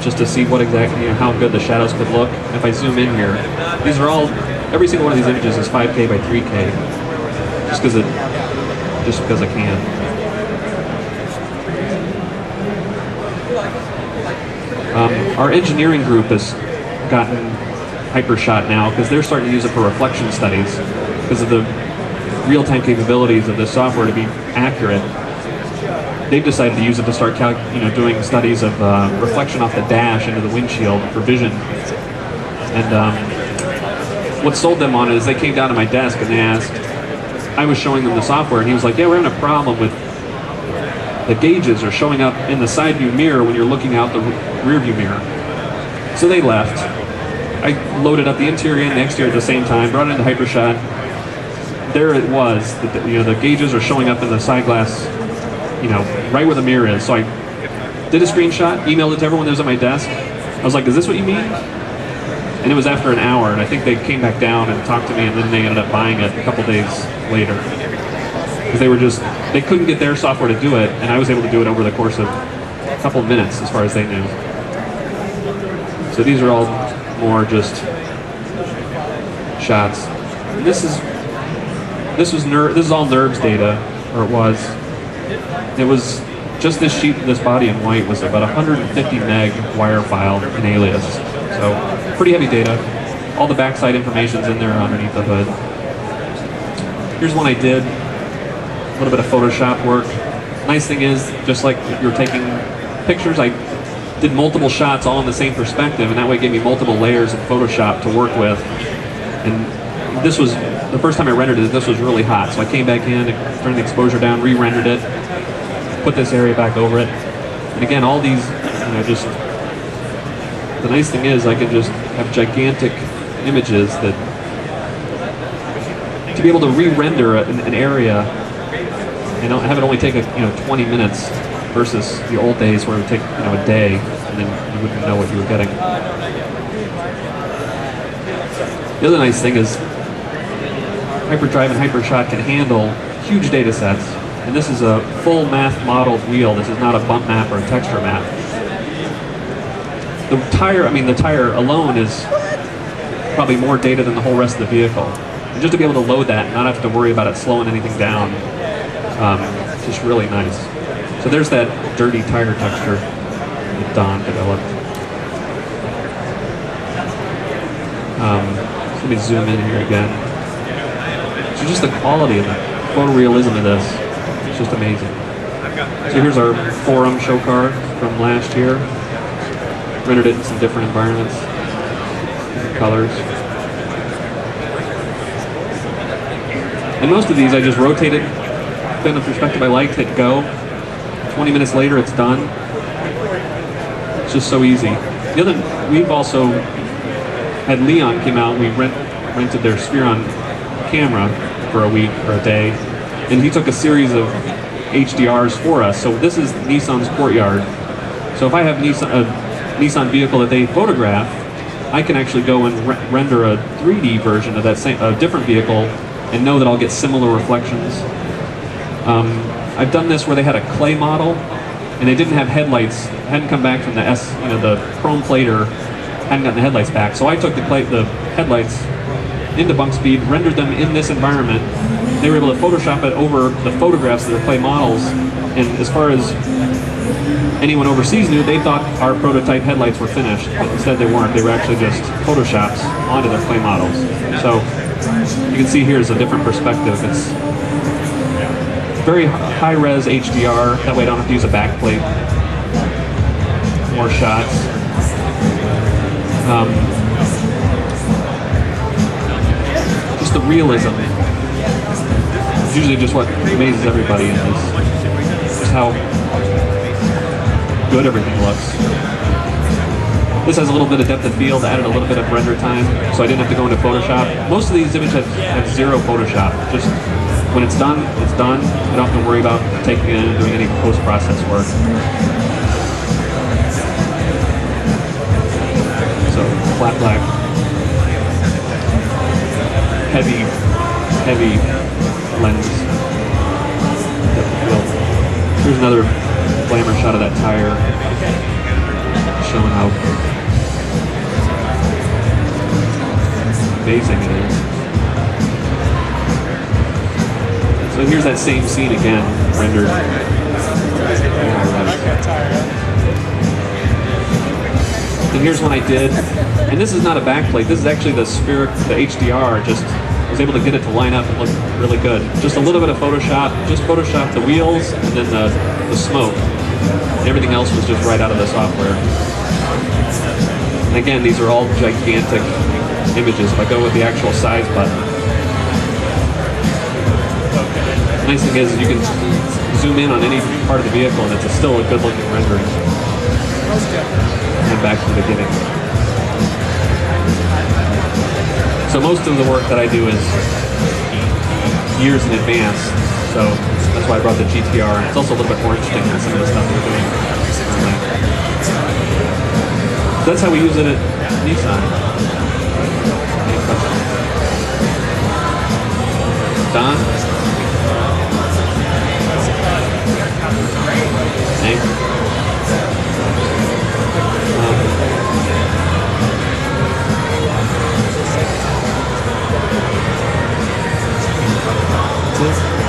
just to see what exactly, how good the shadows could look. If I zoom in here, these are all, every single one of these images is 5K by 3K, just because I can. Our engineering group has gotten Hypershot now because they're starting to use it for reflection studies because of the real-time capabilities of the software to be accurate. They've decided to use it to start doing studies of reflection off the dash into the windshield for vision. And what sold them on it is they came down to my desk and they asked, I was showing them the software and he was like, yeah, we're having a problem with the gauges are showing up in the side view mirror when you're looking out the rear view mirror. So they left. I loaded up the interior and the exterior at the same time, brought it into Hypershot. There it was. The gauges are showing up in the side glass, right where the mirror is. So I did a screenshot, emailed it to everyone that was at my desk. I was like, is this what you mean? And it was after an hour, and I think they came back down and talked to me, and then they ended up buying it a couple days later. Because they couldn't get their software to do it, and I was able to do it over the course of a couple of minutes, as far as they knew. So these are all more just shots. And this is all NURBS data, or it was. It was just this sheet, this body in white was about 150 meg wire file in alias. So pretty heavy data. All the backside information's in there underneath the hood. Here's one I did. A little bit of Photoshop work. Nice thing is, just like you're taking pictures, I did multiple shots all in the same perspective, and that way it gave me multiple layers of Photoshop to work with. And this was, the first time I rendered it, this was really hot. So I came back in, turned the exposure down, re-rendered it, put this area back over it. And again, all these, the nice thing is I can just have gigantic images that, to be able to re-render an area and have it only take 20 minutes versus the old days where it would take a day and then you wouldn't know what you were getting. The other nice thing is Hyperdrive and Hypershot can handle huge data sets, and this is a full math modeled wheel. This is not a bump map or a texture map. The tire alone is probably more data than the whole rest of the vehicle. And just to be able to load that and not have to worry about it slowing anything down, it's just really nice. So there's that dirty tire texture that Don developed. Let me zoom in here again. So just the quality and the photorealism of this, it's just amazing. So here's our forum show car from last year. Rendered it in some different environments, different colors. And most of these I just rotated, put in the perspective I liked, hit go. 20 minutes later it's done. It's just so easy. We've also had Leon came out, we rented their Spheron camera for a week or a day, and he took a series of HDRs for us. So this is Nissan's courtyard. So if I have a Nissan vehicle that they photograph, I can actually go and render a 3D version of that a different vehicle and know that I'll get similar reflections. I've done this where they had a clay model and they didn't have headlights, hadn't come back from the chrome plater, hadn't gotten the headlights back. So I took the headlights into Bunkspeed, rendered them in this environment. They were able to Photoshop it over the photographs of their clay models, and as far as anyone overseas knew, they thought our prototype headlights were finished, but instead they weren't. They were actually just Photoshops onto their clay models. So you can see here is a different perspective. It's very high-res HDR. That way I don't have to use a backplate. More shots. Just the realism. It's usually just what amazes everybody in this. Just how good everything looks. This has a little bit of depth of field, added a little bit of render time, so I didn't have to go into Photoshop. Most of these images have zero Photoshop. Just when it's done, it's done. I don't have to worry about taking it in and doing any post-process work. So, flat black. Heavy lens. Depth of field. Here's another glamour shot of that tire. showing how amazing it is. So here's that same scene again, rendered. And here's one I did, and this is not a backplate, this is actually the HDR, just was able to get it to line up and look really good. Just a little bit of Photoshop, just Photoshopped the wheels and then the smoke. Everything else was just right out of the software. And again, these are all gigantic images. If I go with the actual size button. The nice thing is you can zoom in on any part of the vehicle and it's still a good looking rendering. And back to the beginning. So most of the work that I do is years in advance. So that's why I brought the GTR. And it's also a little bit more interesting than some of the stuff we're doing. So that's how we use it at Nissan. Any questions? Don? Hank? That's it.